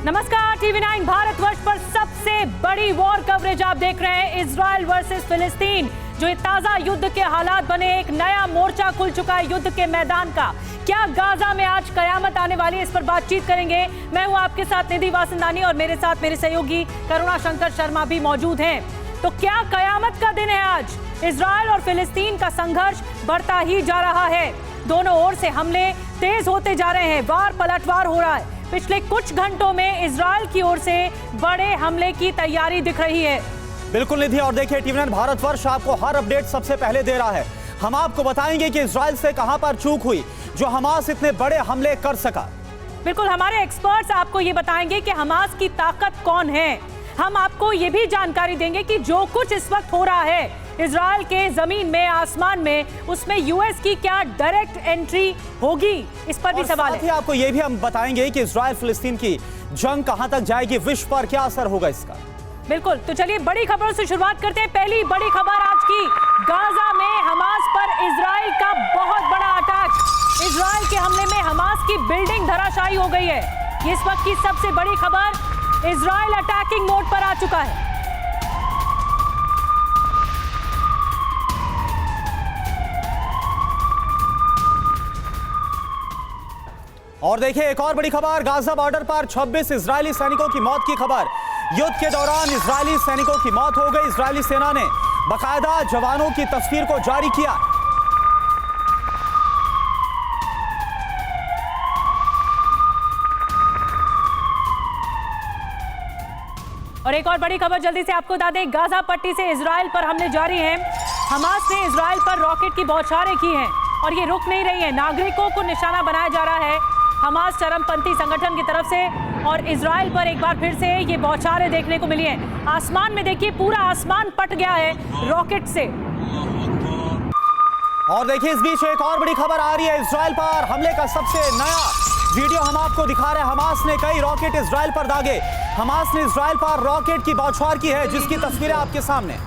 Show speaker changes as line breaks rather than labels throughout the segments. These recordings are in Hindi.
नमस्कार, टीवी9 भारतवर्ष पर सबसे बड़ी वॉर कवरेज आप देख रहे हैं। इजराइल वर्सेस फिलिस्तीन, जो ये ताजा युद्ध के हालात बने, एक नया मोर्चा खुल चुका है युद्ध के मैदान का। क्या गाजा में आज कयामत आने वाली है, इस पर बातचीत करेंगे। मैं हूं आपके साथ निधि वासंदानी और मेरे साथ मेरे सहयोगी करुणा शंकर शर्मा भी मौजूद हैं। तो क्या कयामत का दिन है आज? इजराइल और फिलिस्तीन का संघर्ष बढ़ता ही जा रहा है। दोनों ओर से हमले तेज होते जा रहे हैं, वार पलटवार हो रहा है। पिछले कुछ घंटों में इजराइल की ओर से बड़े हमले की तैयारी दिख रही है।
बिल्कुल निधि, और देखिए टीवी9 भारतवर्ष आपको हर अपडेट सबसे पहले दे रहा है। हम आपको बताएंगे कि इजराइल से कहां पर चूक हुई जो हमास इतने बड़े हमले कर सका।
बिल्कुल, हमारे एक्सपर्ट्स आपको ये बताएंगे कि हमास की ताकत कौन है। हम आपको ये भी जानकारी देंगे कि जो कुछ इस वक्त हो रहा है इजराइल के जमीन में, आसमान में, उसमें यूएस की क्या डायरेक्ट एंट्री होगी, इस पर भी सवाल है।
आपको ये भी हम बताएंगे कि इजराइल फिलिस्तीन की जंग कहां तक जाएगी, विश्व पर क्या असर होगा इसका।
बिल्कुल, तो चलिए बड़ी खबरों से शुरुआत करते हैं। पहली बड़ी खबर आज की, गाजा में हमास पर इजराइल का बहुत बड़ा अटैक। इजराइल के हमले में हमास की बिल्डिंग धराशायी हो गई है। ये इस वक्त की सबसे बड़ी खबर। इजराइल अटैकिंग मोड पर आ चुका है।
और देखिए एक और बड़ी खबर, गाजा बॉर्डर पर 26 इजरायली सैनिकों की मौत की खबर। युद्ध के दौरान इजरायली सैनिकों की मौत हो गई। इजरायली सेना ने बाकायदा जवानों की तस्वीर को जारी किया।
और एक और बड़ी खबर जल्दी से आपको बता दें, गाजा पट्टी से इजराइल पर हमले जारी हैं। हमास ने इजराइल पर रॉकेट की बौछारें की हैं और ये रुक नहीं रही है। नागरिकों को निशाना बनाया जा रहा है हमास चरमपंथी संगठन की तरफ से, और इजराइल पर एक बार फिर से ये बौछारें देखने को मिली हैं। आसमान में देखिए, पूरा आसमान पट गया है रॉकेट से।
और देखिए इस बीच एक और बड़ी खबर आ रही है, इजराइल पर हमले का सबसे नया वीडियो हम आपको दिखा रहे हैं। हमास ने कई रॉकेट इजराइल पर दागे। हमास ने इजराइल पर रॉकेट की बौछार की है, जिसकी तस्वीरें आपके सामने।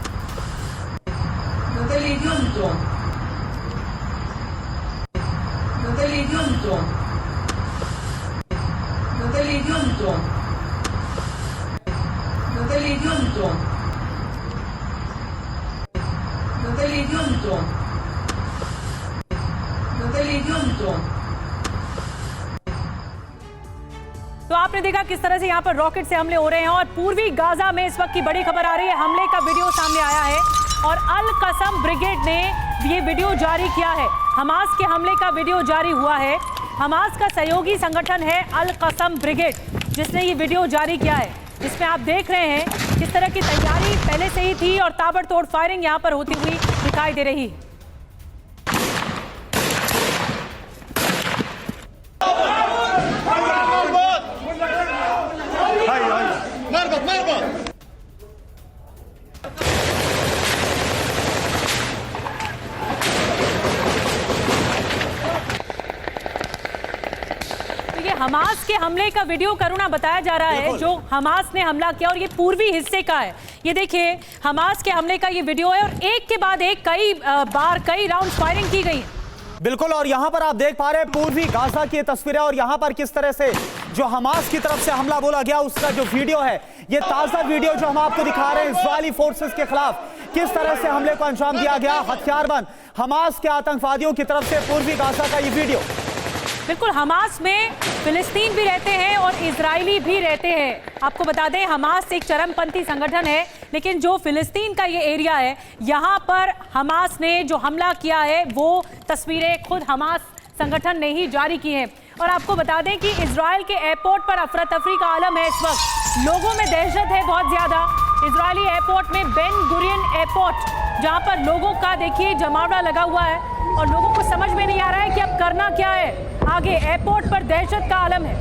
तो आपने देखा किस तरह से यहाँ पर रॉकेट से हमले हो रहे हैं। और पूर्वी गाजा में इस वक्त की बड़ी खबर आ रही है, हमले का वीडियो सामने आया है और अल कसम ब्रिगेड ने ये वीडियो जारी किया है। हमास के हमले का वीडियो जारी हुआ है। हमास का सहयोगी संगठन है अल कसम ब्रिगेड, जिसने ये वीडियो जारी किया है। इसमें आप देख रहे हैं किस तरह की तैयारी पहले से ही थी और ताबड़तोड़ फायरिंग यहाँ पर होती हुई दिखाई दे रही है। हमास के हमले का वीडियो करुणा बताया जा रहा है, जो हमास ने हमला किया, और ये पूर्वी हिस्से का है। ये देखिए हमास के हमले का ये वीडियो है और एक के बाद एक कई बार कई राउंड फायरिंग की गई।
बिल्कुल, और यहां पर आप देख पा रहे हैं पूर्वी गाजा की तस्वीरें, और यहां पर किस तरह से जो हमास की तरफ से हमला बोला गया उसका जो वीडियो है, ये ताजा वीडियो जो हम आपको दिखा रहे हैं। इजरायली फोर्सेस के खिलाफ किस तरह से हमले को अंजाम दिया गया, हथियारबंद हमास के आतंकवादियों की तरफ से पूर्वी गाजा का ये वीडियो।
बिल्कुल, हमास में फिलिस्तीन भी रहते हैं और इजरायली भी रहते हैं। आपको बता दें, हमास एक चरमपंथी संगठन है, लेकिन जो फिलिस्तीन का ये एरिया है, यहाँ पर हमास ने जो हमला किया है वो तस्वीरें खुद हमास संगठन ने ही जारी की हैं। और आपको बता दें कि इजराइल के एयरपोर्ट पर अफरा तफरी का आलम है इस वक्त। लोगों में दहशत है बहुत ज़्यादा। इजरायली एयरपोर्ट में बेन गुरियन एयरपोर्ट, जहाँ पर लोगों का देखिए जमावड़ा लगा हुआ है और लोगों को समझ में नहीं आ रहा है कि अब करना क्या है आगे। एयरपोर्ट पर दहशत का आलम है।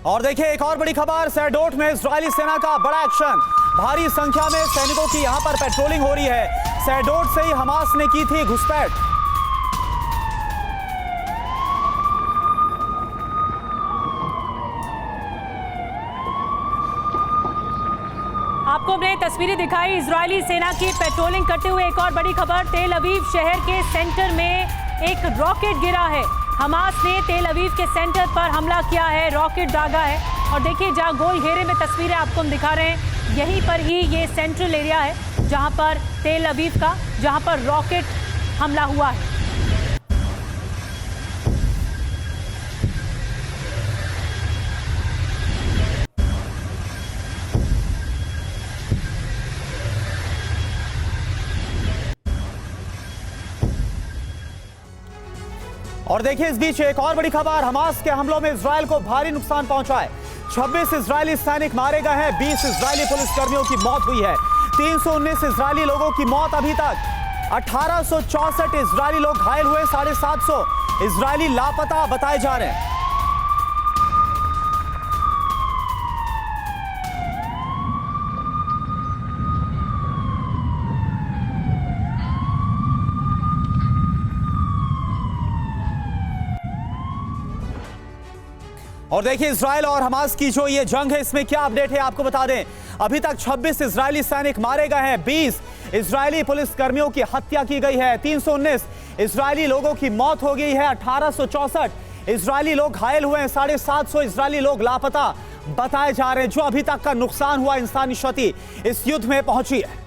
और देखिए एक और बड़ी खबर, सैडोट में इजरायली सेना का बड़ा एक्शन। भारी संख्या में सैनिकों की यहां पर पेट्रोलिंग हो रही है। सैडोट से ही हमास ने की थी घुसपैठ।
आपको अपने तस्वीरें दिखाई इजरायली सेना की पेट्रोलिंग करते हुए। एक और बड़ी खबर, तेल अवीव शहर के सेंटर में एक रॉकेट गिरा है। हमास ने तेल अवीव के सेंटर पर हमला किया है, रॉकेट दागा है। और देखिए जहां गोल घेरे में तस्वीरें आपको हम दिखा रहे हैं, यहीं पर ही ये सेंट्रल एरिया है जहां पर तेल अवीव का, जहां पर रॉकेट हमला हुआ है।
और देखिए इस बीच एक और बड़ी खबर, हमास के हमलों में इजराइल को भारी नुकसान पहुंचा है। 26 इजरायली सैनिक मारे गए हैं, 20 इजरायली पुलिसकर्मियों की मौत हुई है, 319 इजरायली लोगों की मौत अभी तक, 1864 इजरायली लोग घायल हुए, 750 इजरायली लापता बताए जा रहे हैं। और देखिए इजराइल और हमास की जो ये जंग है, इसमें क्या अपडेट है आपको बता दें। अभी तक 26 इजरायली सैनिक मारे गए हैं, 20 इजरायली पुलिसकर्मियों की हत्या की गई है, 319 इजरायली लोगों की मौत हो गई है, 1864 इजरायली लोग घायल हुए हैं, 750 इजरायली लोग लापता बताए जा रहे हैं। जो अभी तक का नुकसान हुआ, इंसानी क्षति इस युद्ध में पहुंची है।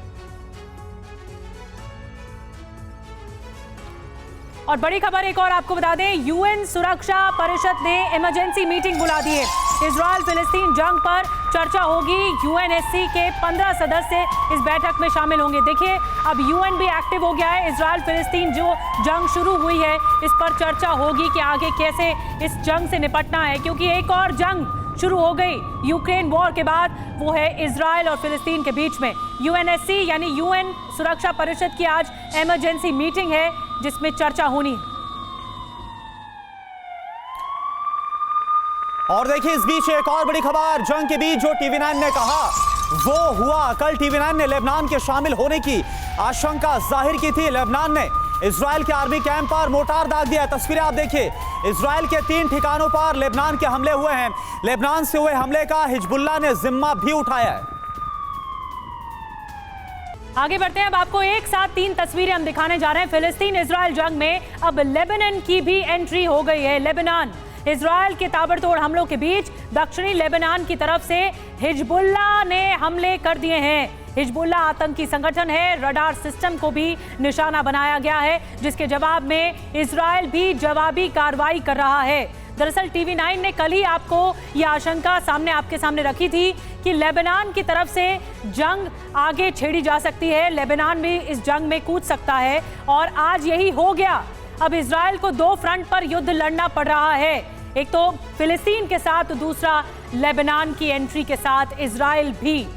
और बड़ी खबर एक और आपको बता दें, यूएन सुरक्षा परिषद ने इमरजेंसी मीटिंग बुला दी है। इजराइल फिलिस्तीन जंग पर चर्चा होगी। यूएनएससी के 15 सदस्य इस बैठक में शामिल होंगे। देखिए अब यूएन भी एक्टिव हो गया है। इजराइल फिलिस्तीन जो जंग शुरू हुई है, इस पर चर्चा होगी कि आगे कैसे इस जंग से निपटना है, क्योंकि एक और जंग शुरू हो गई यूक्रेन वॉर के बाद, वो है इजराइल और फिलिस्तीन के बीच में। यूएनएससी यानी यूएन सुरक्षा परिषद की आज इमरजेंसी मीटिंग है जिसमें चर्चा होनी है।
और देखिए इस बीच एक और बड़ी खबर, जंग के बीच जो TV9 ने कहा वो हुआ। कल TV9 ने लेबनान के शामिल होने की आशंका जाहिर की थी। लेबनान ने इजराइल के आर्मी कैंप पर मोर्टार दाग दिया। तस्वीरें आप देखिए, इजराइल के 3 ठिकानों पर लेबनान के हमले हुए हैं। लेबनान से हुए हमले का हिजबुल्लाह ने जिम्मा भी उठाया है।
आगे बढ़ते हैं, अब आपको एक साथ 3 तस्वीरें हम दिखाने जा रहे हैं। फिलिस्तीन इजराइल जंग में अब लेबनान की भी एंट्री हो गई है। लेबनान, इजराइल के ताबड़तोड़ हमलों के बीच दक्षिणी लेबनान की तरफ से हिजबुल्लाह ने हमले कर दिए हैं। हिजबुल्लाह आतंकी संगठन है, रडार सिस्टम को भी निशाना बनाया गया है, जिसके जवाब में इजराइल भी जवाबी कार्रवाई कर रहा है। दरअसल TV9 ने कल ही आपको यह आशंका आपके सामने रखी थी कि लेबनान की तरफ से जंग आगे छेड़ी जा सकती है, लेबनान भी इस जंग में कूद सकता है, और आज यही हो गया। अब इजराइल को 2 फ्रंट पर युद्ध लड़ना पड़ रहा है, एक तो फिलिस्तीन के साथ, दूसरा लेबनान की एंट्री के साथ। इजराइल भी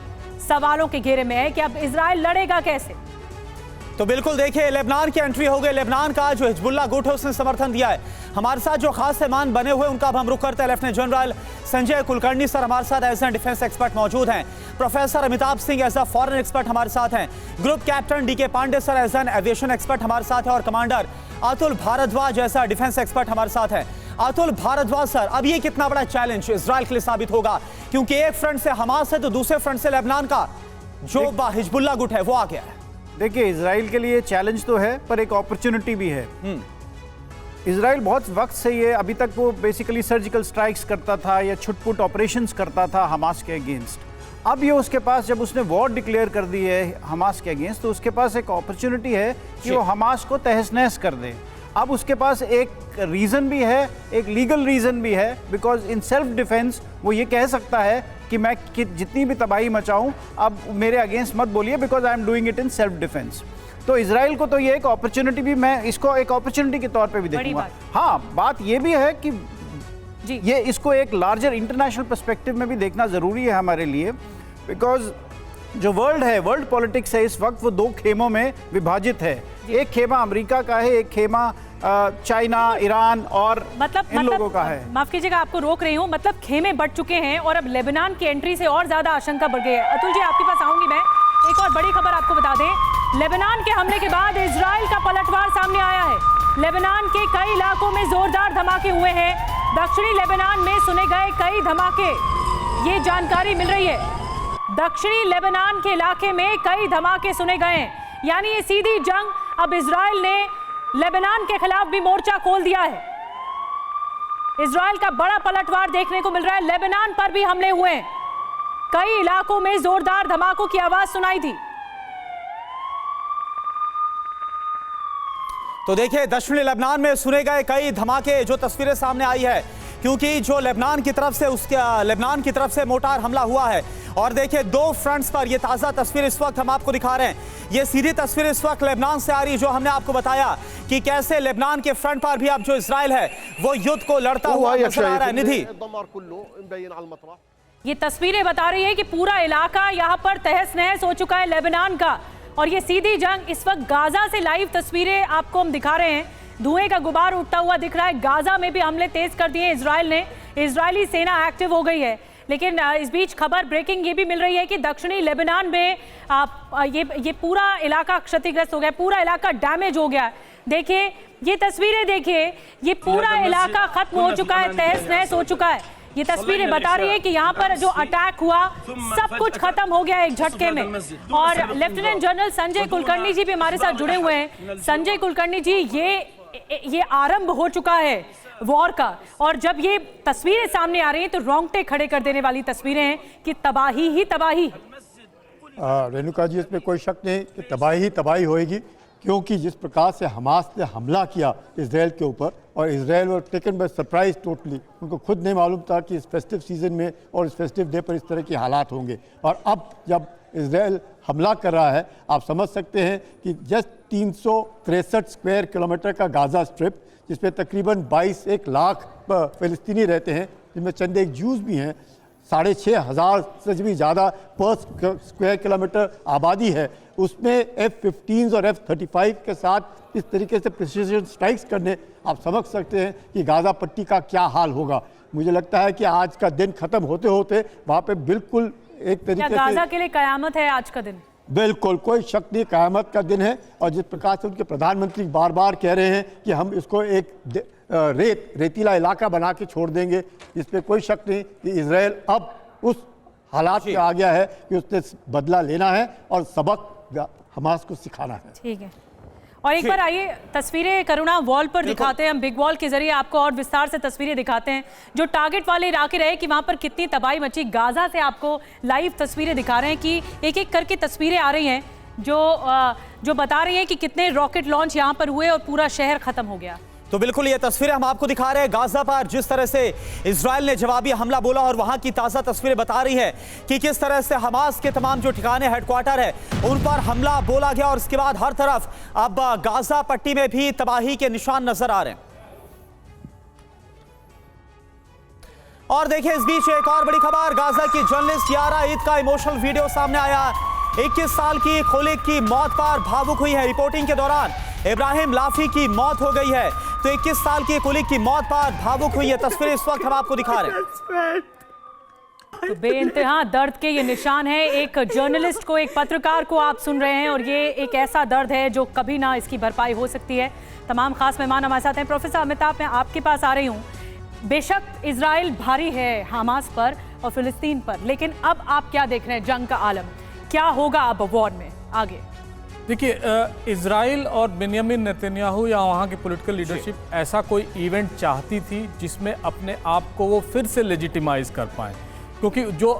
सवालों के घेरे में है कि अब इजराइल लड़ेगा कैसे।
तो बिल्कुल देखिए लेबनान की एंट्री हो गई। लेबनान का जो हिजबुल्लाह गुट है उसने समर्थन दिया है। हमारे साथ जो खास मेहमान बने हुए उनका अब हम रुख करते हैं। Lieutenant general Sanjay Kulkarni sir हमारे साथ एज एन डिफेंस एक्सपर्ट मौजूद हैं। Professor Amitabh Singh as a foreign expert हमारे साथ हैं। Group captain DK Pande sir as an aviation expert हमारे साथ है। और कमांडर अतुल भारद्वाज जैसा डिफेंस एक्सपर्ट हमारे साथ है। अतुल भारद्वाज सर, अब ये कितना बड़ा चैलेंज इजराइल के लिए साबित होगा, क्योंकि एक फ्रंट से हमास है तो दूसरे फ्रंट से लेबनान का जो हिजबुल्लाह गुट है वो आ गया है।
देखिए इजराइल के लिए चैलेंज तो है, पर एक अपॉर्चुनिटी भी है। इजराइल बहुत वक्त से ये, अभी तक वो बेसिकली सर्जिकल स्ट्राइक्स करता था या छुटपुट ऑपरेशंस करता था हमास के अगेंस्ट। अब ये उसके पास, जब उसने वॉर डिक्लेयर कर दी है हमास के अगेंस्ट, तो उसके पास एक अपॉर्चुनिटी है कि वो हमास को तहस नहस कर दे। अब उसके पास एक रीज़न भी है, एक लीगल रीज़न भी है, बिकॉज इन सेल्फ डिफेंस वो ये कह सकता है कि मैं जितनी भी तबाही मचाऊं अब मेरे अगेंस्ट मत बोलिए, because I am doing it in self defence. तो इजराइल को तो ये एक अपॉर्चुनिटी भी, मैं इसको एक अपॉर्चुनिटी के तौर पे भी देखूंगा। हाँ, बात ये भी है कि जी, ये इसको एक लार्जर इंटरनेशनल पर्सपेक्टिव में भी देखना ज़रूरी है हमारे लिए, बिकॉज जो वर्ल्ड है, वर्ल्ड पॉलिटिक्स है इस वक्त, वो 2 खेमों में विभाजित है। एक खेमा अमेरिका का है, एक खेमा चाइना, ईरान और इन लोगों का है।
माफ कीजिएगा, आपको रोक रही हूँ, मतलब खेमे बढ़ चुके हैं और अब लेबनान की एंट्री से और ज्यादा आशंका बढ़ गई है। अतुल जी, आपके पास आऊंगी मैं। एक और बड़ी खबर आपको बता दें, लेबनान के हमले के बाद इजराइल का पलटवार सामने आया है। लेबनान के कई इलाकों में जोरदार धमाके हुए हैं। दक्षिणी लेबनान में सुने गए कई धमाके, ये जानकारी मिल रही है। दक्षिणी लेबनान के इलाके में कई धमाके सुने गए हैं। यानी ये सीधी जंग, अब इजराइल ने लेबनान के खिलाफ भी मोर्चा खोल दिया है। इजराइल का बड़ा पलटवार देखने को मिल रहा है। लेबनान पर भी हमले हुए हैं, कई इलाकों में जोरदार धमाकों की आवाज सुनाई थी।
तो देखिए, दक्षिणी लेबनान में सुने गए कई धमाके, जो तस्वीरें सामने आई है, क्योंकि जो लेबनान की तरफ से मोटार हमला हुआ है। और देखिए, दो फ्रंट्स पर, ये ताज़ा तस्वीर इस वक्त हम आपको दिखा रहे हैं। ये सीधी तस्वीर इस वक्त लेबनान से आ रही है, जो हमने आपको बताया कि कैसे लेबनान के फ्रंट पर भी अब जो इजराइल है वो युद्ध को लड़ता हुआ नजर आ रहा है। निधि,
ये तस्वीरें बता रही है कि पूरा इलाका यहाँ पर तहस नहस हो चुका है लेबनान का। और ये सीधी जंग इस वक्त गाजा से लाइव तस्वीरें आपको हम दिखा रहे हैं। धुएं का गुबार उठता हुआ दिख रहा है। गाजा में भी हमले तेज कर दिए इजराइल ने। इजरायली सेना एक्टिव हो गई है। लेकिन इस बीच खबर ब्रेकिंग ये भी मिल रही है कि दक्षिणी लेबनान में ये पूरा इलाका क्षतिग्रस्त हो गया, पूरा इलाका डैमेज हो गया। देखिए ये तस्वीरें, देखिए ये पूरा इलाका खत्म हो चुका है, तहस नहस हो चुका है। ये तस्वीरें बता रही है कि यहाँ पर जो अटैक हुआ सब कुछ खत्म हो गया एक झटके में। और लेफ्टिनेंट जनरल संजय कुलकर्णी जी भी हमारे साथ जुड़े हुए हैं। संजय कुलकर्णी जी, ये आरंभ हो चुका है वॉर का, और जब ये तस्वीरें सामने आ रही हैं तो रोंगटे खड़े कर देने वाली तस्वीरें हैं कि तबाही ही तबाही।
रेणुका जी, इसमें कोई शक नहीं कि तबाही ही तबाही होएगी, क्योंकि जिस प्रकार से हमास ने हमला किया इजराइल के ऊपर, और Israel were taken by surprise totally. उनको खुद नहीं मालूम था कि इस फेस्टिव सीजन में और इस फेस्टिव डे पर इस तरह के हालात होंगे। और अब जब इजराइल हमला कर रहा है, आप समझ सकते हैं कि जस्ट 363 स्क्वायर किलोमीटर का गाजा स्ट्रिप, जिसमें तकरीबन 22 लाख फ़िलिस्तीनी रहते हैं, जिनमें चंद एक जूस भी हैं, 6,500 से भी ज़्यादा पर स्क्वायर किलोमीटर आबादी है, उसमें F-15 और F-35 के साथ इस तरीके से प्रिसीजन स्ट्राइक्स करने, आप समझ सकते हैं कि गाज़ा पट्टी का क्या हाल होगा। मुझे लगता है कि आज का दिन ख़त्म होते होते वहाँ पे बिल्कुल एक तरीके से
गाज़ा के लिए कयामत है आज का दिन।
बिल्कुल कोई शक नहीं, कयामत का दिन है। और जिस प्रकार से उनके प्रधानमंत्री बार बार कह रहे हैं कि हम इसको एक रेतीला इलाका बना के छोड़ देंगे, इस पर कोई शक नहीं कि इजराइल अब उस हालात में आ गया है कि उसने बदला लेना है और सबक हमास को सिखाना है।
ठीक है, और एक बार आइए तस्वीरें करुणा वॉल पर दिखाते हैं हम। बिग वॉल के जरिए आपको और विस्तार से तस्वीरें दिखाते हैं। जो टारगेट वाले इलाके रहे कि वहां पर कितनी तबाही मची, गाजा से आपको लाइव तस्वीरें दिखा रहे हैं कि एक एक करके तस्वीरें आ रही हैं जो बता रही हैं कि कितने रॉकेट लॉन्च यहाँ पर हुए और पूरा शहर खत्म हो गया।
तो बिल्कुल ये तस्वीरें हम आपको दिखा रहे हैं गाजा पर, जिस तरह से इजराइल ने जवाबी हमला बोला, और वहां की ताज़ा तस्वीरें बता रही है कि किस तरह से हमास के तमाम जो ठिकाने हेडक्वार्टर है उन पर हमला बोला गया। और इसके बाद हर तरफ अब गाजा पट्टी में भी तबाही के निशान नजर आ रहे हैं। और देखिए, इस बीच एक और बड़ी खबर, गाजा की जर्नलिस्ट यारा ईद का इमोशनल वीडियो सामने आया। 21 साल की खुलिक की मौत पर भावुक हुई है। रिपोर्टिंग के दौरान इब्राहिम लाफी की मौत हो गई है, तो 21 साल की कुलिक की मौत पर भावुक हुई है। तस्वीर इस वक्त हम आपको दिखा रहे हैं।
तो बेइंतहा दर्द के ये निशान है। एक जर्नलिस्ट को, एक पत्रकार को आप सुन रहे हैं, और ये एक ऐसा दर्द है जो कभी ना इसकी भरपाई हो सकती है। तमाम खास मेहमान हमारे साथ हैं। प्रोफेसर अमिताभ, मैं आपके पास आ रही हूँ। बेशक इजराइल भारी है हमास पर और फिलिस्तीन पर, लेकिन अब आप क्या देख रहे हैं जंग का आलम, क्या होगा अब वॉर में आगे?
देखिए, इजराइल और बेंयामिन नेतन्याहू या वहाँ की पॉलिटिकल लीडरशिप ऐसा कोई इवेंट चाहती थी जिसमें अपने आप को वो फिर से लेजिटिमाइज कर पाए, क्योंकि जो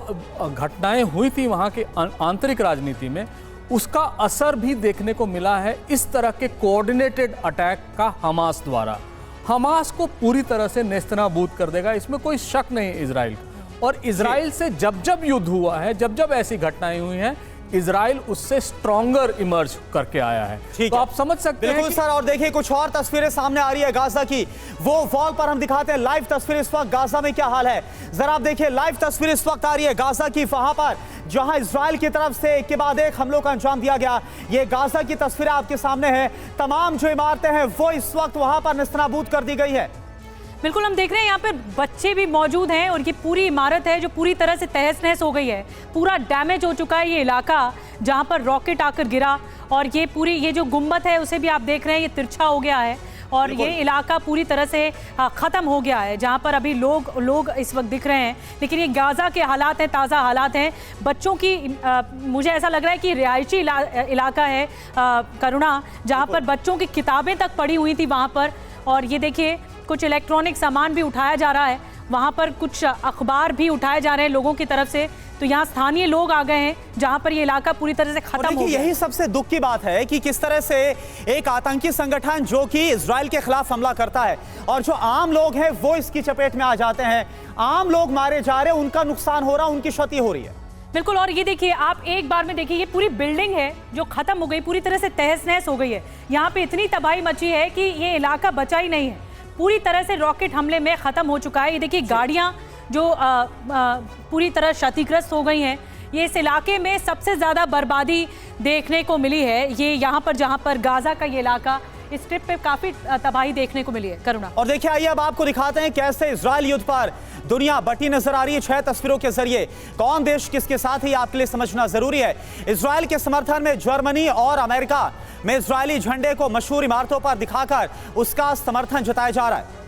घटनाएं हुई थी वहाँ के आंतरिक राजनीति में, उसका असर भी देखने को मिला है इस तरह के कोऑर्डिनेटेड अटैक का हमास द्वारा। हमास को पूरी तरह से नेस्तनाबूद कर देगा, इसमें कोई शक नहीं इजराइल। और इजराइल से जब जब युद्ध हुआ है, जब जब ऐसी घटनाएं हुई हैं, इजराइल उससे स्ट्रॉन्गर इमर्ज करके आया है। तो आप समझ सकते हैं
बिल्कुल सर। और देखिए, कुछ और तस्वीरें सामने आ रही है गाजा की, वो वॉल पर हम दिखाते हैं लाइव तस्वीर। इस वक्त गाजा में क्या हाल है जरा आप देखिए। लाइव तस्वीर इस वक्त आ रही है गाजा की, वहां पर जहां इजराइल की तरफ से एक के बाद एक हमलों का अंजाम दिया गया। ये गाजा की तस्वीरें आपके सामने है। तमाम जो इमारतें हैं वो इस वक्त वहां पर नेस्तनाबूद कर दी गई है।
बिल्कुल, हम देख रहे हैं यहाँ पर बच्चे भी मौजूद हैं, और ये पूरी इमारत है जो पूरी तरह से तहस नहस हो गई है। पूरा डैमेज हो चुका है ये इलाका जहाँ पर रॉकेट आकर गिरा, और ये जो गुम्बद है उसे भी आप देख रहे हैं, ये तिरछा हो गया है। और ये इलाका पूरी तरह से ख़त्म हो गया है, जहाँ पर अभी लोग इस वक्त दिख रहे हैं। लेकिन ये गाज़ा के हालात हैं, ताज़ा हालात हैं। बच्चों की मुझे ऐसा लग रहा है कि रिहायशी इलाका है करुणा, जहाँ पर बच्चों की किताबें तक पड़ी हुई थी वहाँ पर। और ये देखिए कुछ इलेक्ट्रॉनिक सामान भी उठाया जा रहा है, वहाँ पर कुछ अखबार भी उठाए जा रहे हैं लोगों की तरफ से। तो यहाँ स्थानीय लोग आ गए हैं जहाँ पर ये इलाका पूरी तरह से खत्म हो गया।
यही सबसे दुख की बात है कि किस तरह से एक आतंकी संगठन जो कि इजराइल के खिलाफ हमला करता है और जो आम लोग हैं वो इसकी चपेट में आ जाते हैं। आम लोग मारे जा रहे हैं, उनका नुकसान हो रहा है, उनकी क्षति हो रही है।
बिल्कुल। और ये देखिए आप एक बार में देखिए, ये पूरी बिल्डिंग है जो खत्म हो गई, पूरी तरह से तहस नहस हो गई है। यहाँ पे इतनी तबाही मची है कि ये इलाका बचा ही नहीं है, पूरी तरह से रॉकेट हमले में खत्म हो चुका है। ये देखिए गाड़ियाँ जो पूरी तरह क्षतिग्रस्त हो गई हैं। ये इस इलाके में सबसे ज़्यादा बर्बादी देखने को मिली है। ये यहाँ पर जहाँ पर गाज़ा का ये इलाका, इस ट्रिप पे काफ़ी तबाही देखने को मिली है करुणा।
और देखिए आइए अब आपको दिखाते हैं कैसे इजराइल युद्ध पर दुनिया बटी नजर आ रही है 6 तस्वीरों के जरिए। कौन देश किसके साथ है आपके लिए समझना जरूरी है। इजराइल के समर्थन में जर्मनी और अमेरिका में इजरायली झंडे को मशहूर इमारतों पर दिखाकर उसका समर्थन जताया जा रहा है।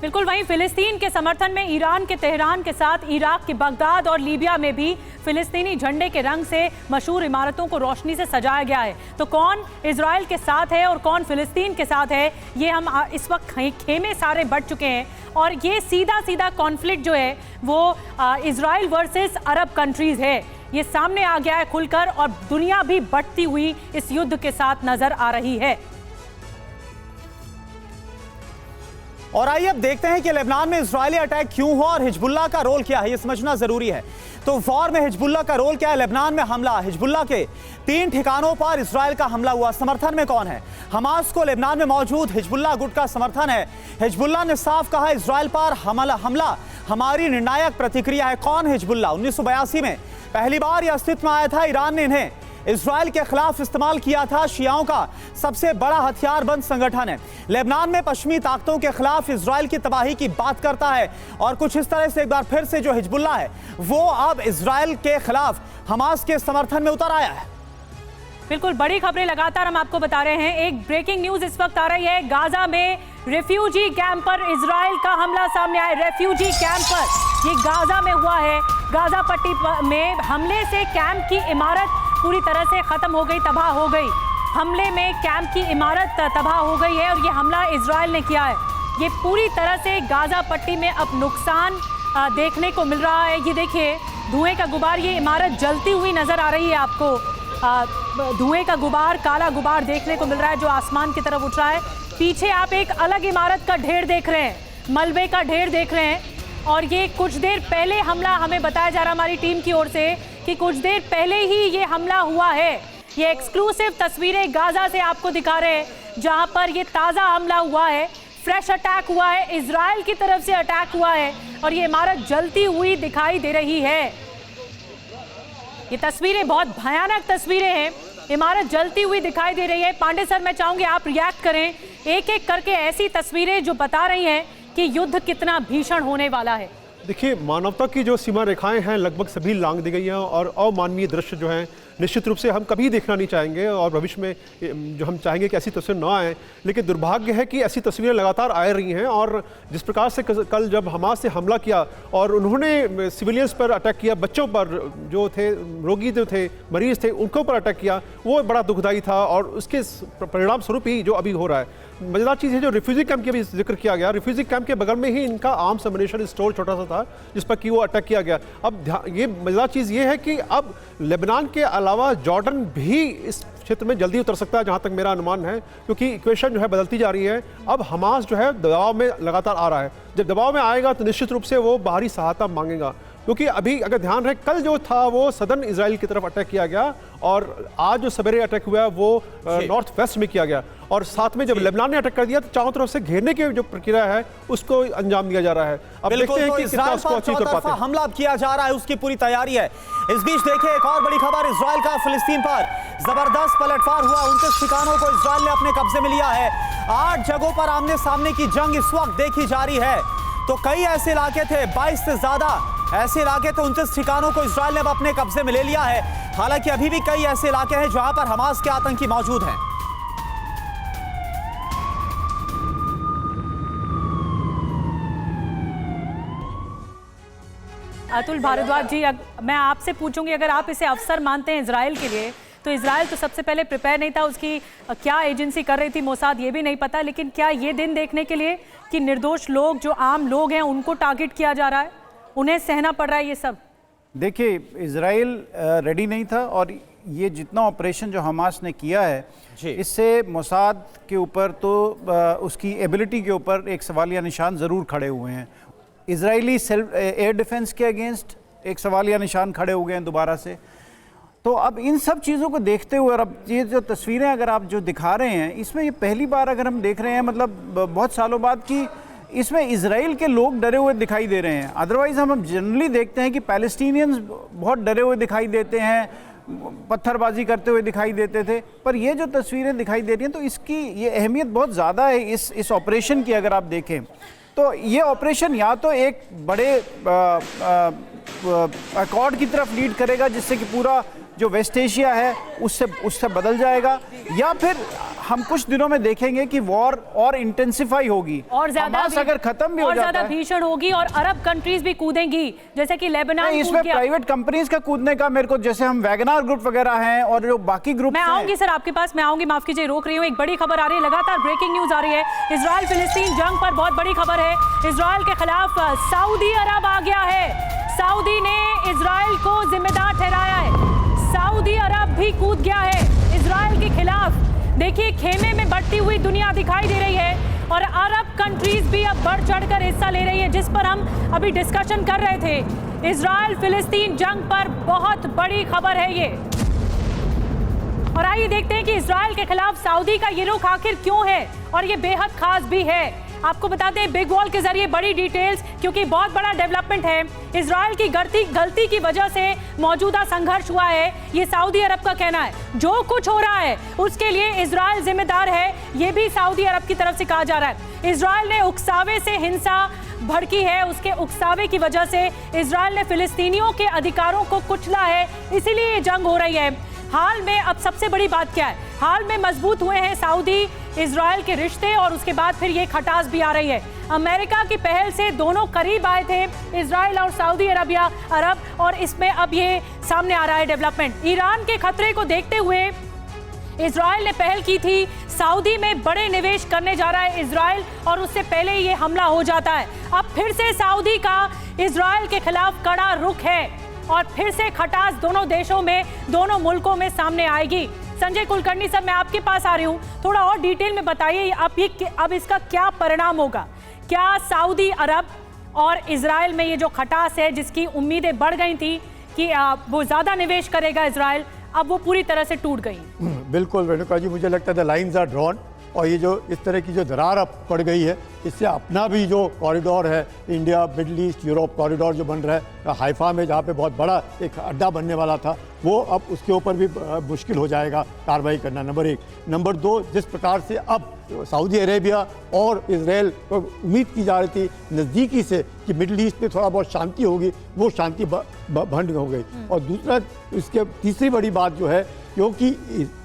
बिल्कुल। वहीं फिलिस्तीन के समर्थन में ईरान के तेहरान के साथ इराक के बगदाद और लीबिया में भी फिलिस्तीनी झंडे के रंग से मशहूर इमारतों को रोशनी से सजाया गया है। तो कौन इजराइल के साथ है और कौन फिलिस्तीन के साथ है, ये हम इस वक्त खेमे सारे बढ़ चुके हैं। और ये सीधा कॉन्फ्लिक्ट जो है वो इजराइल वर्सेस अरब कंट्रीज है, ये सामने आ गया है खुलकर। और दुनिया भी बढ़ती हुई इस युद्ध के साथ नजर आ रही है।
और आइए अब देखते हैं कि लेबनान में इजरायली अटैक क्यों हुआ और हिजबुल्लाह का रोल क्या है, ये समझना जरूरी है। तो वॉर में हिजबुल्लाह का रोल क्या है। लेबनान में हमला, हिजबुल्लाह के 3 ठिकानों पर इजराइल का हमला हुआ। समर्थन में कौन है। हमास को लेबनान में मौजूद हिजबुल्लाह गुट का समर्थन है। हिजबुल्लाह ने साफ कहा इजराइल पर हमला हमारी निर्णायक प्रतिक्रिया है। कौन हिजबुल्लाह। 1982 में पहली बार यह अस्तित्व में आया था। ईरान ने इन्हें इजराइल के खिलाफ इस्तेमाल किया था। शियाओं का सबसे बड़ा हथियारबंद संगठन है। लेबनान में पश्चिमी ताकतों के खिलाफ इजराइल की तबाही की बात करता है। और कुछ इस तरह से एक बार फिर से जो हिजबुल्लाह है वो अब इजराइल के खिलाफ हमास के समर्थन में उतर आया है।
बिल्कुल बड़ी खबरें लगातार हम आपको बता रहे हैं। एक ब्रेकिंग न्यूज इस वक्त आ रही है। गाजा में रेफ्यूजी कैंप पर इजराइल का हमला सामने आया। रेफ्यूजी कैंप पर, ये गाजा में हुआ है। गाजा पट्टी में हमले से कैंप की इमारत पूरी तरह से खत्म हो गई, तबाह हो गई। हमले में कैंप की इमारत तबाह हो गई है और ये हमला इजराइल ने किया है। ये पूरी तरह से गाजा पट्टी में अब नुकसान देखने को मिल रहा है। ये देखिए धुएं का गुबार, ये इमारत जलती हुई नजर आ रही है आपको। धुएं का गुबार, काला गुबार देखने को मिल रहा है जो आसमान की तरफ उठ रहा है। पीछे आप एक अलग इमारत का ढेर देख रहे हैं, मलबे का ढेर देख रहे हैं। और ये कुछ देर पहले हमला, हमें बताया जा रहा हमारी टीम की ओर से कि कुछ देर पहले ही ये हमला हुआ है। ये एक्सक्लूसिव तस्वीरें गाजा से आपको दिखा रहे हैं जहां पर ये ताज़ा हमला हुआ है, फ्रेश अटैक हुआ है, इजराइल की तरफ से अटैक हुआ है और ये इमारत जलती हुई दिखाई दे रही है। ये तस्वीरें बहुत भयानक तस्वीरें हैं, इमारत जलती हुई दिखाई दे रही है। पांडे सर, मैं चाहूंगी आप रिएक्ट करें एक एक करके ऐसी तस्वीरें जो बता रही हैं कि युद्ध कितना भीषण होने वाला है।
देखिए, मानवता की जो सीमा रेखाएं हैं लगभग सभी लांघ दी गई हैं और अमानवीय दृश्य जो हैं निश्चित रूप से हम कभी देखना नहीं चाहेंगे और भविष्य में जो हम चाहेंगे कि ऐसी तस्वीर ना आए। लेकिन दुर्भाग्य है कि ऐसी तस्वीरें लगातार आ रही हैं। और जिस प्रकार से कल जब हमास से हमला किया और उन्होंने सिविलियंस पर अटैक किया, बच्चों पर जो थे, रोगी जो थे, मरीज थे, उनके ऊपर अटैक किया, वो बड़ा दुखदायी था। और उसके परिणाम स्वरूप ही जो अभी हो रहा है। मजेदार चीज़ है जो रिफ्यूजी कैंप की भी जिक्र किया गया, रिफ्यूजी कैंप के बगल में ही इनका आर्म्स एम्युनिशन स्टोर छोटा सा था जिस पर कि वो अटैक किया गया। अब ये मजेदार चीज़ ये है कि अब लेबनान के अलावा जॉर्डन भी इस क्षेत्र में जल्दी उतर सकता है, जहां तक मेरा अनुमान है, क्योंकि इक्वेशन जो है बदलती जा रही है। अब हमास जो है दबाव में लगातार आ रहा है। जब दबाव में आएगा तो निश्चित रूप से वो बाहरी सहायता मांगेगा, क्योंकि अभी अगर ध्यान रहे कल जो था वो सदर्न इजराइल की तरफ अटैक किया गया और आज जो सवेरे अटैक हुआ वो नॉर्थ वेस्ट में किया गया। और साथ में जब लेबनान ने अटैक कर दिया तो चारों तरफ से घेरने की जो प्रक्रिया है उसको अंजाम दिया जा रहा है। अब देखते हैं कि कितना उसको अचीव कर पाते हैं।
हमला किया जा रहा है, उसकी पूरी तैयारी है। इस बीच देखिए एक और बड़ी खबर, इजराइल का फिलिस्तीन पर जबरदस्त पलटवार हुआ। 29 ठिकानों को इजराइल ने अपने कब्जे में लिया है। 8 जगहों पर आमने सामने की जंग इस वक्त देखी जा रही है। तो कई ऐसे इलाके थे, 22 से ज्यादा ऐसे इलाके थे, 29 ठिकानों को इजराइल ने अब अपने कब्जे में ले लिया है। हालांकि अभी भी कई ऐसे इलाके हैं जहां पर हमास के आतंकी मौजूद हैं।
अतुल भारद्वाज जी, मैं आपसे पूछूंगी, अगर आप इसे अवसर मानते हैं इजराइल के लिए, तो इजराइल तो सबसे पहले प्रिपेयर नहीं था, उसकी क्या एजेंसी कर रही थी मोसाद ये भी नहीं पता, लेकिन क्या ये दिन देखने के लिए कि निर्दोष लोग, जो आम लोग हैं, उनको टारगेट किया जा रहा है, उन्हें सहना पड़ रहा है ये सब?
देखिए, इजराइल रेडी नहीं था, और ये जितना ऑपरेशन जो हमास ने किया है, इससे मोसाद के ऊपर तो उसकी एबिलिटी के ऊपर एक सवालिया निशान ज़रूर खड़े हुए हैं। इजरायली सेल्फ एयर डिफेंस के अगेंस्ट एक सवालिया निशान खड़े हो गए हैं दोबारा से। तो अब इन सब चीज़ों को देखते हुए, और अब ये जो तस्वीरें अगर आप जो दिखा रहे हैं, इसमें ये पहली बार अगर हम देख रहे हैं, मतलब बहुत सालों बाद, कि इसमें इजराइल के लोग डरे हुए दिखाई दे रहे हैं। अदरवाइज़ हम जनरली देखते हैं कि पैलेस्टीनियंस बहुत डरे हुए दिखाई देते हैं, पत्थरबाजी करते हुए दिखाई देते थे, पर ये जो तस्वीरें दिखाई दे रही हैं, तो इसकी ये अहमियत बहुत ज़्यादा है इस ऑपरेशन की। अगर आप देखें तो ये ऑपरेशन या तो एक बड़े अकॉर्ड की तरफ लीड करेगा, जिससे कि पूरा जो वेस्ट एशिया है उससे बदल जाएगा, या फिर हम कुछ दिनों में देखेंगे कि वॉर और इंटेंसिफाई होगी,
और ज्यादा
अगर खत्म भी हो जाता है,
ज्यादा भीषण होगी, और अरब कंट्रीज भी कूदेंगी, जैसे कि लेबनान।
इसमें प्राइवेट कंपनीज का कूदने का मेरे को, जैसे हम वैगनार ग्रुप वगैरह हैं और जो बाकी ग्रुप।
मैं आऊंगी सर आपके पास, मैं आऊंगी, माफ कीजिए, रोक रही हूँ। एक बड़ी खबर आ रही है, लगातार ब्रेकिंग न्यूज आ रही है, इजराइल फिलिस्तीन जंग पर बहुत बड़ी खबर है। इजराइल के खिलाफ सऊदी अरब आ गया है, सऊदी ने इजराइल को जिम्मेदार ठहराया है, सऊदी अरब भी कूद गया है इजराइल के खिलाफ। देखिए, खेमे में बढ़ती हुई दुनिया दिखाई दे रही है, और अरब कंट्रीज भी अब बढ़ चढ़कर हिस्सा ले रही है, जिस पर हम अभी डिस्कशन कर रहे थे। इजराइल फिलिस्तीन जंग पर बहुत बड़ी खबर है ये, और आइए देखते हैं कि इजराइल के खिलाफ सऊदी का ये रुख आखिर क्यों है, और ये बेहद खास भी है। आपको बताते हैं बिग वॉल के जरिए बड़ी डिटेल्स, क्योंकि बहुत बड़ा डेवलपमेंट है। इजराइल की गलती की वजह से मौजूदा संघर्ष हुआ है, ये सऊदी अरब का कहना है। जो कुछ हो रहा है उसके लिए इजराइल जिम्मेदार है, ये भी सऊदी अरब की तरफ से कहा जा रहा है। इजराइल ने उकसावे से हिंसा भड़की है, उसके उकसावे की वजह से इजराइल ने फिलिस्तीनियों के अधिकारों को कुचला है, इसीलिए ये जंग हो रही है। हाल में अब सबसे बड़ी बात क्या है, हाल में मजबूत हुए हैं सऊदी इजराइल के रिश्ते, और उसके बाद फिर ये खटास भी आ रही है। अमेरिका की पहल से दोनों करीब आए थे, इजराइल और सऊदी अरब, और इसमें अब ये सामने आ रहा है डेवलपमेंट। ईरान के खतरे को देखते हुए इजराइल ने पहल की थी, सऊदी में बड़े निवेश करने जा रहा है इजराइल, और उससे पहले ये हमला हो जाता है। अब फिर से सऊदी का इजराइल के खिलाफ कड़ा रुख है, और फिर से खटास दोनों देशों में, दोनों मुल्कों में सामने आएगी। संजय कुलकर्णी सर, मैं आपके पास आ रही हूँ, थोड़ा और डिटेल में बताइए अब इसका क्या परिणाम होगा। क्या सऊदी अरब और इजराइल में ये जो खटास है, जिसकी उम्मीदें बढ़ गई थी कि वो ज़्यादा निवेश करेगा इजराइल, अब वो पूरी तरह से टूट गई?
बिल्कुल रेणुका जी, मुझे लगता है द लाइन्स आर ड्रॉन, और ये जो इस तरह की जो दरार अब पड़ गई है, इससे अपना भी जो कॉरिडोर है, India middle east Europe corridor जो बन रहा है हाइफा में, जहाँ पे बहुत बड़ा एक अड्डा बनने वाला था, वो अब उसके ऊपर भी मुश्किल हो जाएगा कार्रवाई करना, नंबर एक। नंबर दो, जिस प्रकार से अब सऊदी अरेबिया और इजराइल को उम्मीद की जा रही थी नज़दीकी से कि मिडल ईस्ट में थोड़ा बहुत शांति होगी, वो शांति भंग हो गई। और दूसरा, इसके तीसरी बड़ी बात जो है, क्योंकि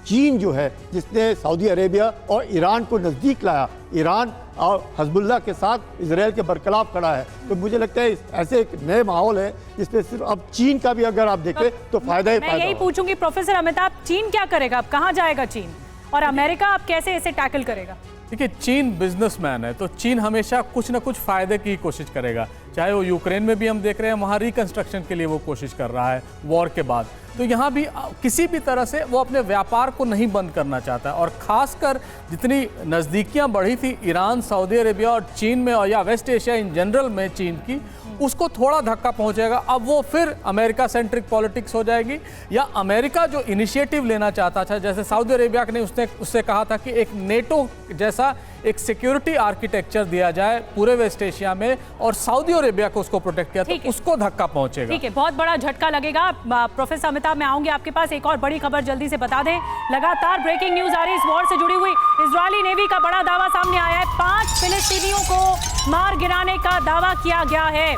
चीन जो है, जिसने सऊदी अरेबिया और ईरान को नज़दीक लाया, ईरान और हजबुल्लाह के साथ इजराइल के बरकरार खड़ा है, तो मुझे लगता है ऐसे एक नए माहौल है जिसमें सिर्फ अब चीन का भी अगर आप देखें तो फायदा ही फायदा।
मैं यही पूछूंगी प्रोफेसर अमिताभ, चीन क्या करेगा, अब कहाँ जाएगा चीन, और अमेरिका अब कैसे इसे टैकल करेगा?
देखिए, चीन बिजनेसमैन है, तो चीन हमेशा कुछ ना कुछ फायदे की कोशिश करेगा। चाहे वो यूक्रेन में भी हम देख रहे हैं, वहाँ रिकंस्ट्रक्शन के लिए वो कोशिश कर रहा है वॉर के बाद, तो यहाँ भी किसी भी तरह से वो अपने व्यापार को नहीं बंद करना चाहता है। और ख़ासकर जितनी नज़दीकियाँ बढ़ी थी ईरान, सऊदी अरेबिया और चीन में, और या वेस्ट एशिया इन जनरल में चीन की, उसको थोड़ा धक्का पहुंचेगा। अब वो फिर अमेरिका सेंट्रिक पॉलिटिक्स हो जाएगी, या अमेरिका जो इनिशिएटिव लेना चाहता था, जैसे सऊदी अरेबिया ने उससे कहा था कि एक नेटो जैसा एक सिक्योरिटी आर्किटेक्चर दिया जाए पूरे वेस्ट एशिया में, और सऊदी अरेबिया को उसको प्रोटेक्ट किया, तो उसको धक्का पहुंचेगा।
ठीक है, बहुत बड़ा झटका लगेगा। प्रोफेसर अमिताभ, मैं आऊंगी आपके पास, एक और बड़ी खबर जल्दी से बता दें। लगातार ब्रेकिंग न्यूज आ रही है इस वॉर से जुड़ी हुई। इजरायली नेवी का बड़ा दावा सामने आया है, 5 फिलिस्तीनियों को मार गिराने का दावा किया गया है।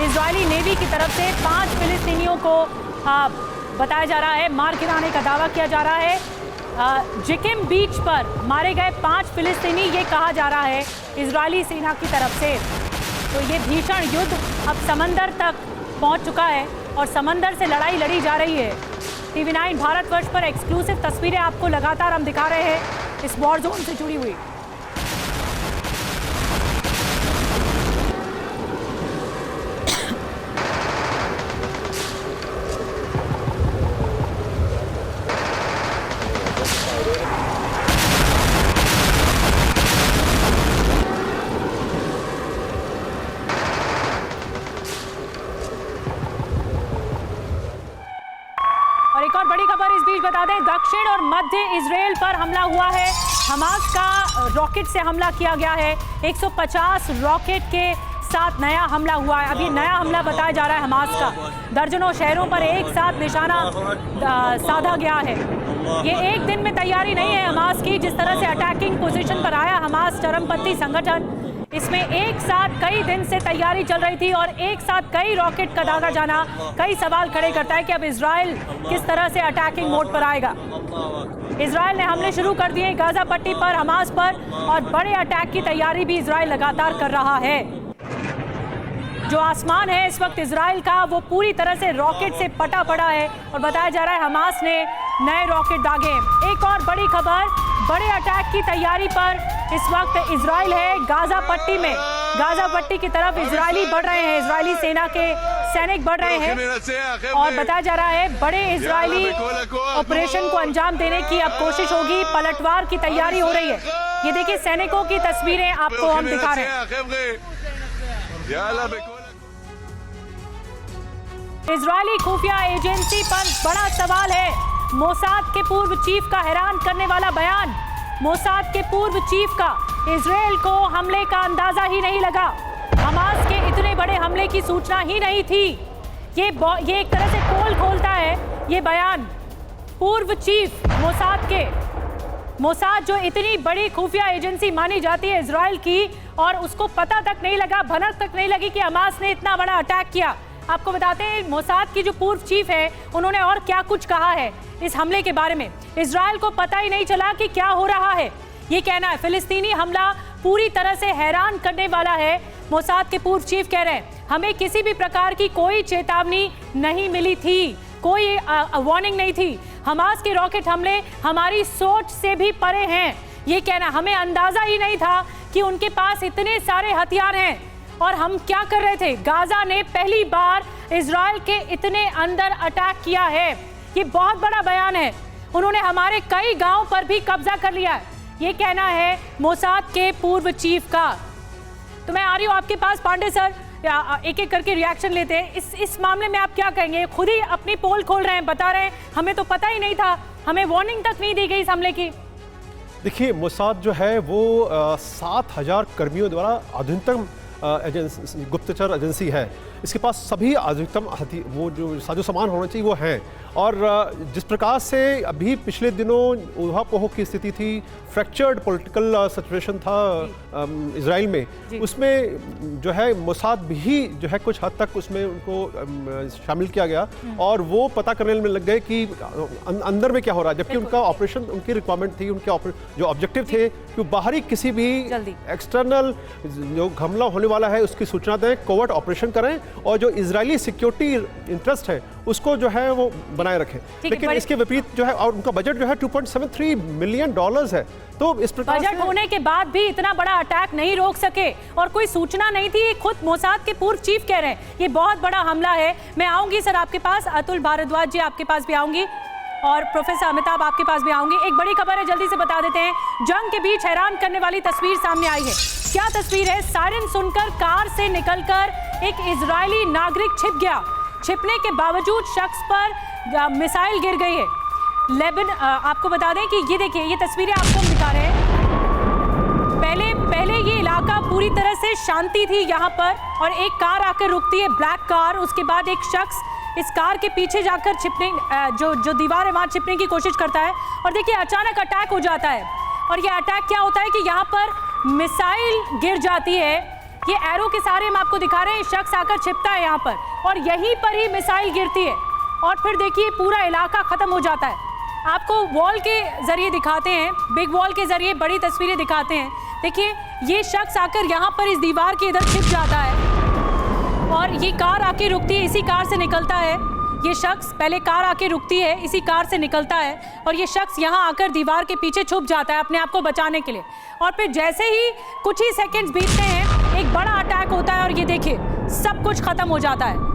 इजरायली नेवी की तरफ से 5 फिलिस्तीनियों को बताया जा रहा है, मार गिराने का दावा किया जा रहा है। जिकिम बीच पर मारे गए 5 फिलिस्तीनी, ये कहा जा रहा है इजरायली सेना की तरफ से। तो ये भीषण युद्ध अब समंदर तक पहुंच चुका है और समंदर से लड़ाई लड़ी जा रही है। TV9 भारतवर्ष पर एक्सक्लूसिव तस्वीरें आपको लगातार हम दिखा रहे हैं इस वॉर जोन से जुड़ी हुई। और एक और बड़ी खबर इस बीच बता दें, दक्षिण और मध्य इजराइल पर हमला हुआ है। हमास का रॉकेट से हमला किया गया है। 150 रॉकेट के साथ नया हमला हुआ है। अभी नया हमला बताया जा रहा है हमास का। दर्जनों शहरों पर एक साथ निशाना साधा गया है। ये एक दिन में तैयारी नहीं है हमास की। जिस तरह से अटैकिंग पोजीशन पर आया हमास चरमपंथी संगठन, इसमें एक साथ कई दिन से तैयारी चल रही थी और एक साथ कई रॉकेट का दागा जाना कई सवाल खड़े करता है कि अब इजराइल किस तरह से अटैकिंग मोड पर आएगा। इजराइल ने हमले शुरू कर दिए गाजा पट्टी पर, हमास पर, और बड़े अटैक की तैयारी भी इजराइल लगातार कर रहा है। जो आसमान है इस वक्त इजराइल का वो पूरी तरह से रॉकेट से पटा पड़ा है और बताया जा रहा है हमास ने नए रॉकेट दागे। एक और बड़ी खबर, बड़े अटैक की तैयारी पर इस वक्त इजराइल है गाजा पट्टी में। गाजा पट्टी की तरफ इजरायली बढ़ रहे हैं, इजरायली सेना के सैनिक बढ़ रहे हैं और बताया जा रहा है बड़े इजरायली ऑपरेशन को अंजाम देने की अब कोशिश होगी। पलटवार की तैयारी हो रही है। ये देखिए सैनिकों की तस्वीरें आपको हम दिखा रहे हैं। इजरायली खुफिया एजेंसी पर बड़ा सवाल है। मोसाद के पूर्व चीफ का हैरान करने वाला बयान। मोसाद के पूर्व चीफ का इजराइल को हमले का अंदाजा ही नहीं लगा। हमास के इतने बड़े हमले की सूचना ही नहीं थी। ये एक तरह से पोल खोलता है ये बयान। पूर्व चीफ मोसाद के, मोसाद जो इतनी बड़ी खुफिया एजेंसी मानी जाती है इजराइल की, और उसको पता तक नहीं लगा, भनक तक नहीं लगी कि हमास ने इतना बड़ा अटैक किया। आपको बताते हैं मोसाद की जो पूर्व चीफ है उन्होंने और क्या कुछ कहा है इस हमले के बारे में। इजराइल को पता ही नहीं चला कि क्या हो रहा है, ये कहना है। फिलिस्तीनी हमला पूरी तरह से हैरान करने वाला है। मोसाद के पूर्व चीफ कह रहे हैं हमें किसी भी प्रकार की कोई चेतावनी नहीं मिली थी, कोई वार्निंग नहीं थी। हमास के रॉकेट हमले हमारी सोच से भी परे हैं, ये कहना। हमें अंदाजा ही नहीं था कि उनके पास इतने सारे हथियार हैं और हम क्या कर रहे थे। गाजा ने पहली बार इजराइल के इतने अंदर अटैक किया है, ये बहुत बड़ा बयान है। उन्होंने हमारे कई गांव पर भी कब्जा कर लिया है, ये कहना है मोसाद के पूर्व चीफ का। तो मैं आ रही हूँ आपके पास पांडे सर, एक एक करके रिएक्शन लेते हैं। इस मामले में आप क्या कहेंगे? खुद ही अपनी पोल खोल रहे हैं, बता रहे हैं हमें तो पता ही नहीं था, हमें वार्निंग तक नहीं दी गई इस हमले की।
देखिए मोसाद जो है वो 7000 कर्मियों द्वारा आधुनिकतम गुप्तचर एजेंसी है। इसके पास सभी अधिकतम वो जो साजो सामान होना चाहिए वो हैं। और जिस प्रकार से अभी पिछले दिनों ऊहापोह की स्थिति थी, फ्रैक्चर्ड पॉलिटिकल सिचुएशन था इजराइल में, उसमें जो है मोसाद भी जो है कुछ हद तक उसमें उनको शामिल किया गया और वो पता करने में लग गए कि अंदर में क्या हो रहा है। जबकि उनका ऑपरेशन, उनकी रिक्वायरमेंट थी, उनके जो ऑब्जेक्टिव थे कि बाहरी किसी भी एक्सटर्नल जो हमला होने वाला है उसकी सूचना दें, कोवर्ट ऑपरेशन करें और जो इजरायली सिक्योरिटी इंटरेस्ट है उसको जो है वो बनाए रखें। लेकिन इसके विपरीत जो है, और उनका बजट जो है $2.73 मिलियन है। तो इस प्रकार
बजट होने के बाद भी इतना बड़ा अटैक नहीं रोक सके और कोई सूचना नहीं थी। खुद मोसाद के पूर्व चीफ कह रहे हैं ये बहुत बड़ा हमला है। मैं आऊंगी सर आपके पास, अतुल भारद्वाज जी आपके पास भी आऊंगी और प्रोफेसर अमिताभ आपके पास भी आऊंगी। एक बड़ी खबर है, जल्दी से बता देते हैं। जंग के बीच हैरान करने वाली तस्वीर सामने आई है। क्या तस्वीर है? सायरन सुनकर कार से निकलकर एक इजरायली नागरिक छिप गया। छिपने के बावजूद शख्स पर मिसाइल गिर गई है। आपको बता दें कि ये देखिए, ये तस्वीरें आपको हम दिखा रहे हैं। पहले ये इलाका पूरी तरह से शांति थी यहाँ पर, और एक कार आकर रुकती है, ब्लैक कार। उसके बाद एक शख्स इस कार के पीछे जाकर छिपने, जो दीवार है वहाँ छिपने की कोशिश करता है। और देखिए अचानक अटैक हो जाता है। और ये अटैक क्या होता है कि यहाँ पर मिसाइल गिर जाती है। ये एरो के सारे हम आपको दिखा रहे हैं। शख्स आकर छिपता है यहाँ पर और यहीं पर ही मिसाइल गिरती है और फिर देखिए पूरा इलाका खत्म हो जाता है। आपको वॉल के जरिए दिखाते हैं, बिग वॉल के जरिए बड़ी तस्वीरें दिखाते हैं। देखिए ये शख्स आकर यहाँ पर इस दीवार के इधर छिप जाता है और ये कार आके रुकती है, इसी कार से निकलता है ये शख्स। पहले कार आके रुकती है, इसी कार से निकलता है और ये शख्स यहाँ आकर दीवार के पीछे छुप जाता है अपने आप को बचाने के लिए। और फिर जैसे ही कुछ ही सेकंड्स बीतते हैं एक बड़ा अटैक होता है और ये देखिए सब कुछ खत्म हो जाता है।